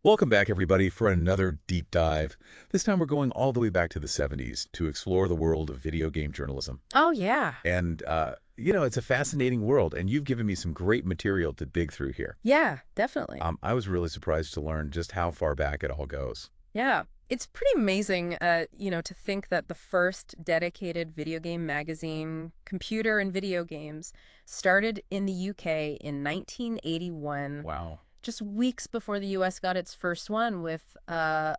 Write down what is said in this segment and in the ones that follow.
Welcome back, everybody, for another deep dive. This time we're going all the way back to the 70s to explore the world of video game journalism. Oh, yeah. It's a fascinating world, and you've given me some great material to dig through here. Yeah, definitely. I was really surprised to learn just how far back it all goes. Yeah. It's pretty amazing, to think that the first dedicated video game magazine, Computer and Video Games, started in the UK in 1981, Wow. just weeks before the US got its first one with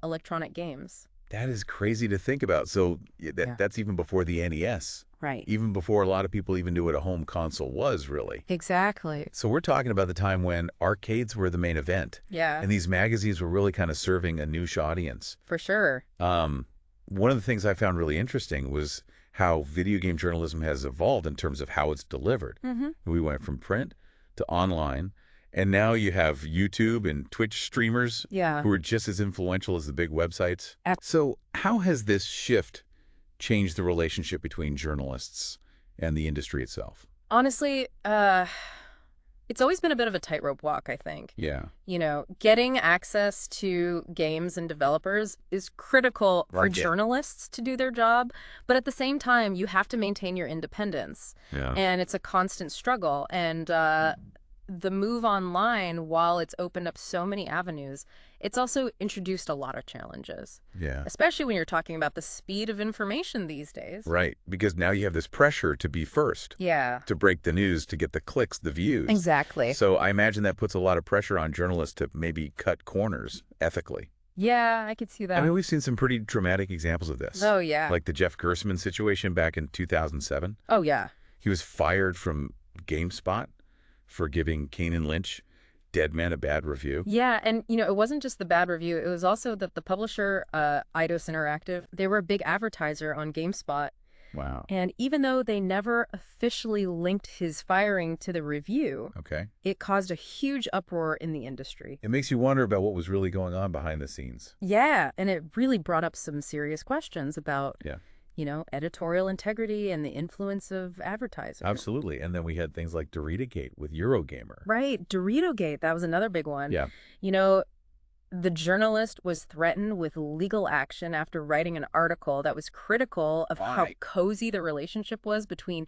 electronic games. That is crazy to think about. So Yeah. that's even before the NES, Right. even before a lot of people even knew what a home console was, really. Exactly. So we're talking about the time when arcades were the main event, Yeah, and these magazines were really kind of serving a niche audience. for sure. One of the things I found really interesting was how video game journalism has evolved in terms of how it's delivered. Mm-hmm. We went from print to online, and now you have YouTube and Twitch streamers Yeah. who are just as influential as the big websites. Ab- So how has this shift changed the relationship between journalists and the industry itself? Honestly, it's always been a bit of a tightrope walk, I think. Yeah. Getting access to games and developers is critical for Like it. journalists to do their job, but at the same time, you have to maintain your independence, Yeah. and it's a constant struggle. And the move online, while it's opened up so many avenues, it's also introduced a lot of challenges, Yeah. especially when you're talking about the speed of information these days. Right. Because now you have this pressure to be first, Yeah, to break the news, to get the clicks, the views. exactly. So I imagine that puts a lot of pressure on journalists to maybe cut corners ethically. Yeah, I could see I that. mean, we've seen some pretty dramatic examples of this. Oh, yeah. Like the Jeff Gerstmann situation back in 2007. Oh, yeah. He was fired from GameSpot for giving Kane Lynch Deadman a bad review. Yeah, and it wasn't just the bad review. It was also that the publisher, Eidos Interactive, they were a big advertiser on GameSpot. Wow. And even though they never officially linked his firing to the review, Okay. it caused a huge uproar in the industry. It makes you wonder about what was really going on behind the scenes. Yeah, and it really brought up some serious questions about, Yeah. editorial integrity and the influence of advertisers. Absolutely. And then we had things like Doritagate with Eurogamer. Right, Dorito-gate, that was another big one. Yeah. The journalist was threatened with legal action after writing an article that was critical of how Why? cozy the relationship was between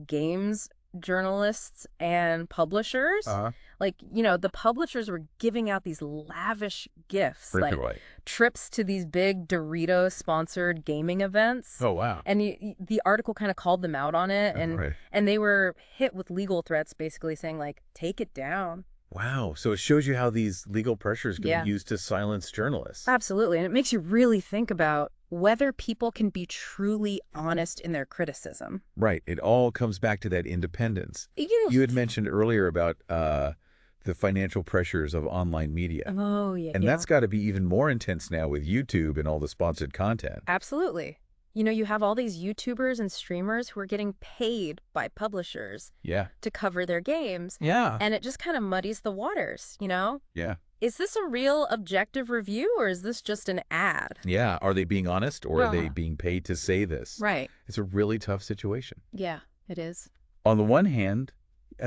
games journalists and publishers. Uh-huh. The publishers were giving out these lavish gifts, like Right. trips to these big Doritos-sponsored gaming events. Oh, wow. And the article kind of called them out on it, and Right. and they were hit with legal threats, basically saying, like, take it down. Wow. So it shows you how these legal pressures can Yeah. be used to silence journalists. Absolutely. And it makes you really think about whether people can be truly honest in their criticism. Right. It all comes back to that independence. You had mentioned earlier about the financial pressures of online media. Oh, yeah. And that's got to be even more intense now with YouTube and all the sponsored content. Absolutely. You have all these YouTubers and streamers who are getting paid by publishers Yeah. to cover their games, Yeah. and it just kind of muddies the waters. Yeah. Is this a real objective review, or is this just an ad? Yeah. Are they being honest, or are they Yeah. being paid to say this? Right. It's a really tough situation. Yeah, it is. On the one hand,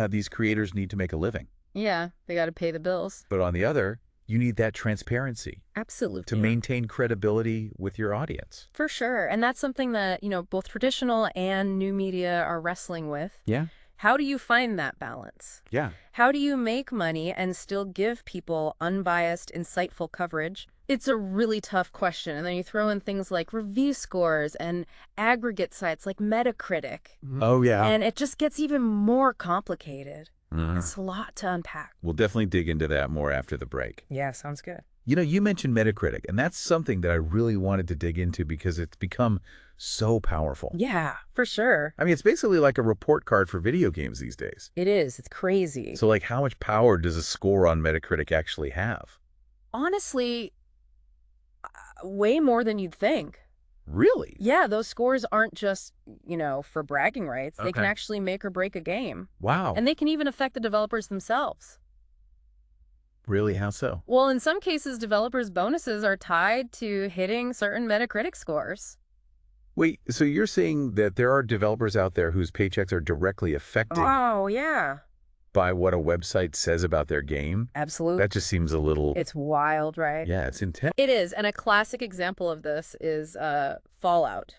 these creators need to make a living. Yeah, they got to pay the bills. But on the other, you need that transparency Absolutely. to maintain credibility with your audience. For sure. And that's something that, both traditional and new media are wrestling with. Yeah. How do you find that balance? Yeah. How do you make money and still give people unbiased, insightful coverage? It's a really tough question. And then you throw in things like review scores and aggregate sites like Metacritic. Oh, yeah. And it just gets even more complicated. Mhm. It's a lot to unpack. We'll definitely dig into that more after the break. Yeah, sounds good. You mentioned Metacritic, and that's something that I really wanted to dig into because it's become so powerful. Yeah, for sure. I mean, it's basically like a report card for video games these days. It is. It's crazy. So, like, how much power does a score on Metacritic actually have? Honestly, way more than you'd think. Really? Yeah, those scores aren't just, for bragging rights. They can Okay. actually make or break a game. Wow. And they can even affect the developers themselves. Really? How so? Well, in some cases, developers' bonuses are tied to hitting certain Metacritic scores. Wait, so you're saying that there are developers out there whose paychecks are directly affected? Oh, yeah. by what a website says about their game? Absolutely. That just seems a little... It's wild, right? Yeah, it's intense. It is, and a classic example of this is Fallout,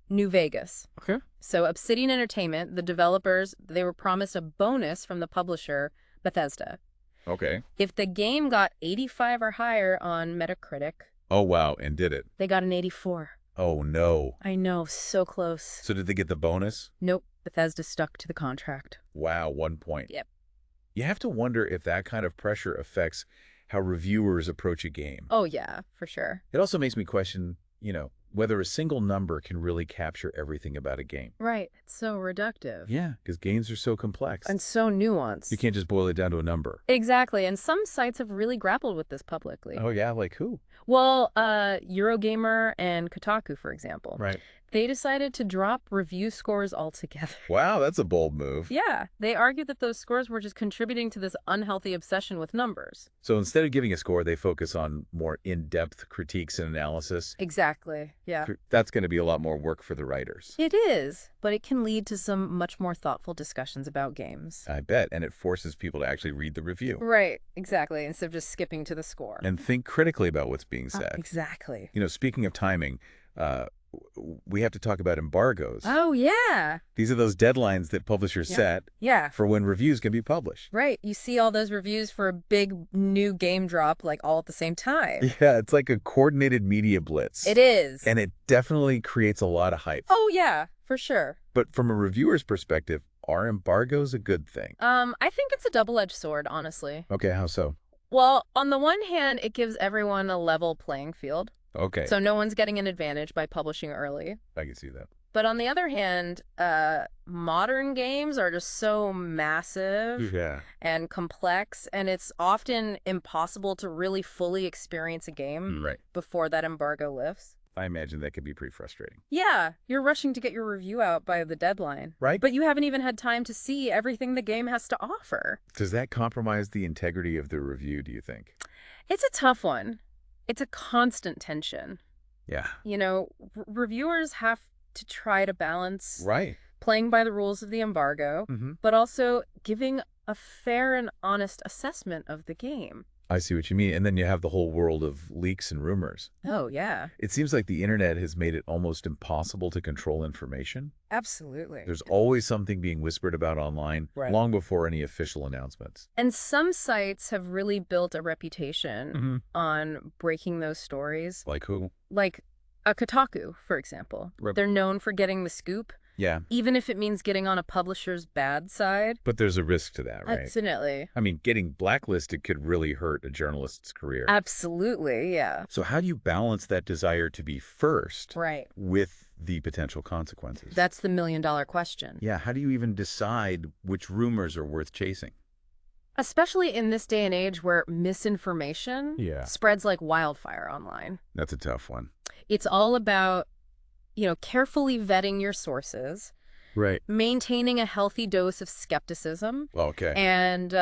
New Vegas. Okay. So Obsidian Entertainment, the developers, they were promised a bonus from the publisher, Bethesda. Okay. If the game got 85 or higher on Metacritic... Oh, wow, and did it? They got an 84. Oh, no. I know, so close. So did they get the bonus? Nope, Bethesda stuck to the contract. Wow, 1 point. Yep. You have to wonder if that kind of pressure affects how reviewers approach a game. Oh, yeah, for sure. It also makes me question, whether a single number can really capture everything about a game. Right, it's so reductive. Yeah, because games are so complex. And so nuanced. You can't just boil it down to a number. Exactly, and some sites have really grappled with this publicly. Oh, yeah, like who? Well, Eurogamer and Kotaku, for example. Right. They decided to drop review scores altogether. Wow, that's a bold move. Yeah, they argued that those scores were just contributing to this unhealthy obsession with numbers. So instead of giving a score, they focus on more in-depth critiques and analysis. Exactly, yeah. That's going to be a lot more work for the writers. It is, but it can lead to some much more thoughtful discussions about games. I bet, and it forces people to actually read the review. Right, exactly, instead of just skipping to the score. And think critically about what's being said. Exactly. Speaking of timing, we have to talk about embargoes. Oh, yeah. These are those deadlines that publishers set for when reviews can be published. Right. You see all those reviews for a big new game drop, like all at the same time. Yeah, it's like a coordinated media blitz. It is. And it definitely creates a lot of hype. Oh, yeah, for sure. But from a reviewer's perspective, are embargoes a good thing? I think it's a double-edged sword, honestly. Okay, how so? Well, on the one hand, it gives everyone a level playing field. Okay. So no one's getting an advantage by publishing early. I can see that. But on the other hand, modern games are just so massive and complex, and it's often impossible to really fully experience a game before that embargo lifts. I imagine that could be pretty frustrating. Yeah, you're rushing to get your review out by the deadline. Right. But you haven't even had time to see everything the game has to offer. Does that compromise the integrity of the review, do you think? It's a tough one. It's a constant tension. Yeah. Reviewers have to try to balance playing by the rules of the embargo, but also giving a fair and honest assessment of the game. I see what you mean. And then you have the whole world of leaks and rumors. Oh, yeah. It seems like the internet has made it almost impossible to control information. Absolutely. There's always something being whispered about online long before any official announcements. And some sites have really built a reputation on breaking those stories. Like who? Like Kotaku, for example. They're known for getting the scoop. Yeah. Even if it means getting on a publisher's bad side. But there's a risk to that, right? Absolutely. I mean, getting blacklisted could really hurt a journalist's career. Absolutely, yeah. So how do you balance that desire to be first with the potential consequences? That's the million-dollar question. Yeah, how do you even decide which rumors are worth chasing? Especially in this day and age where misinformation spreads like wildfire online. That's a tough one. It's all about carefully vetting your sources, maintaining a healthy dose of skepticism, and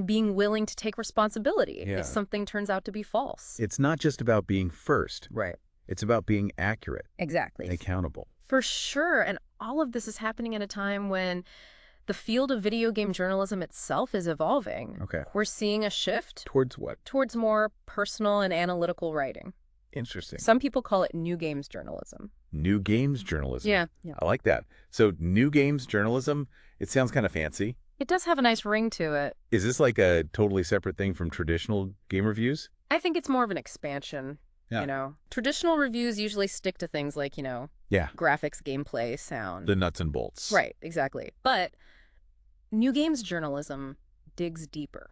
being willing to take responsibility if something turns out to be false. It's not just about being first. It's about being accurate. Exactly. And accountable. For sure. And all of this is happening at a time when the field of video game journalism itself is evolving. Okay. We're seeing a shift. Towards what? Towards more personal and analytical writing. Interesting. Some people call it new games journalism. New games journalism. Yeah. I like that. So new games journalism, it sounds kind of fancy. It does have a nice ring to it. Is this like a totally separate thing from traditional game reviews? I think it's more of an expansion. Traditional reviews usually stick to things like, graphics, gameplay, sound. The nuts and bolts. Right, exactly. But new games journalism digs deeper.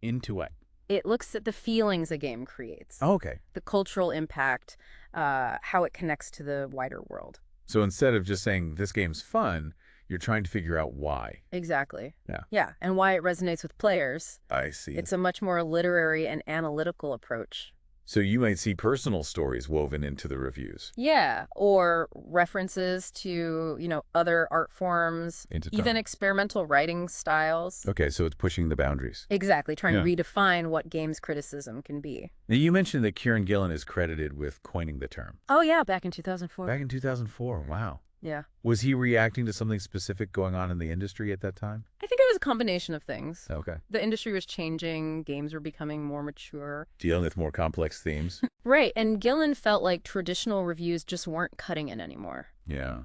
Into what? It looks at the feelings a game creates. Oh, okay. The cultural impact, how it connects to the wider world. So instead of just saying this game's fun, you're trying to figure out why. Exactly. Yeah. Yeah, and why it resonates with players. I see. It's a much more literary and analytical approach. So you might see personal stories woven into the reviews. Yeah, or references to, other art forms, even experimental writing styles. Okay, so it's pushing the boundaries. Exactly, trying to redefine what games criticism can be. Now, you mentioned that Kieran Gillen is credited with coining the term. Oh, yeah, back in 2004. Back in 2004, wow. Yeah. Was he reacting to something specific going on in the industry at that time? I think it was a combination of things. Okay. The industry was changing, games were becoming more mature. Dealing with more complex themes? Right, and Gillen felt like traditional reviews just weren't cutting it anymore. Yeah.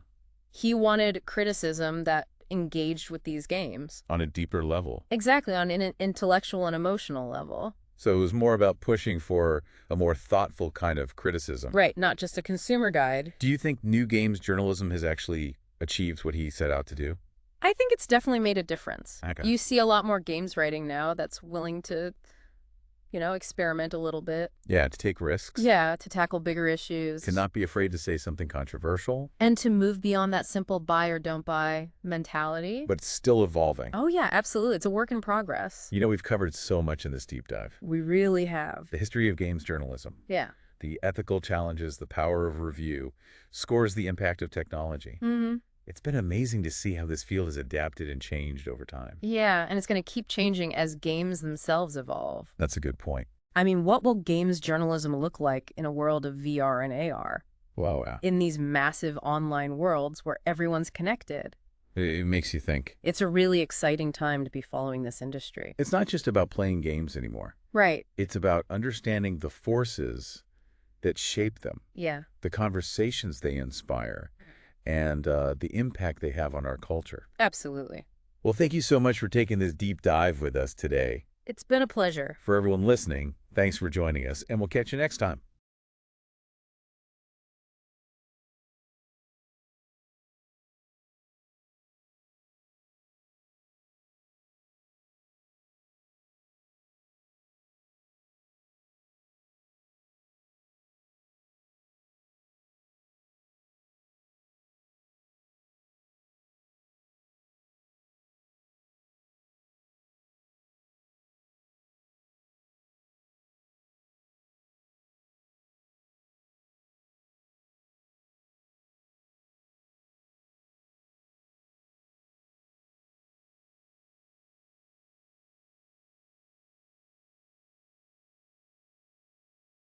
He wanted criticism that engaged with these games. On a deeper level. Exactly, on an intellectual and emotional level. So it was more about pushing for a more thoughtful kind of criticism. Right, not just a consumer guide. Do you think new games journalism has actually achieved what he set out to do? I think it's definitely made a difference. Okay. You see a lot more games writing now that's willing to, experiment a little bit. Yeah, to take risks. Yeah, to tackle bigger issues. To not be afraid to say something controversial. And to move beyond that simple buy or don't buy mentality. But it's still evolving. Oh, yeah, absolutely. It's a work in progress. We've covered so much in this deep dive. We really have. The history of games journalism. Yeah. The ethical challenges, the power of review, scores the impact of technology. Mm-hmm. It's been amazing to see how this field has adapted and changed over time. Yeah, and it's going to keep changing as games themselves evolve. That's a good point. I mean, what will games journalism look like in a world of VR and AR? Wow. In these massive online worlds where everyone's connected. It makes you think. It's a really exciting time to be following this industry. It's not just about playing games anymore. Right. It's about understanding the forces that shape them. Yeah. The conversations they inspire, and the impact they have on our culture. Absolutely. Well, thank you so much for taking this deep dive with us today. It's been a pleasure. For everyone listening, thanks for joining us, and we'll catch you next time.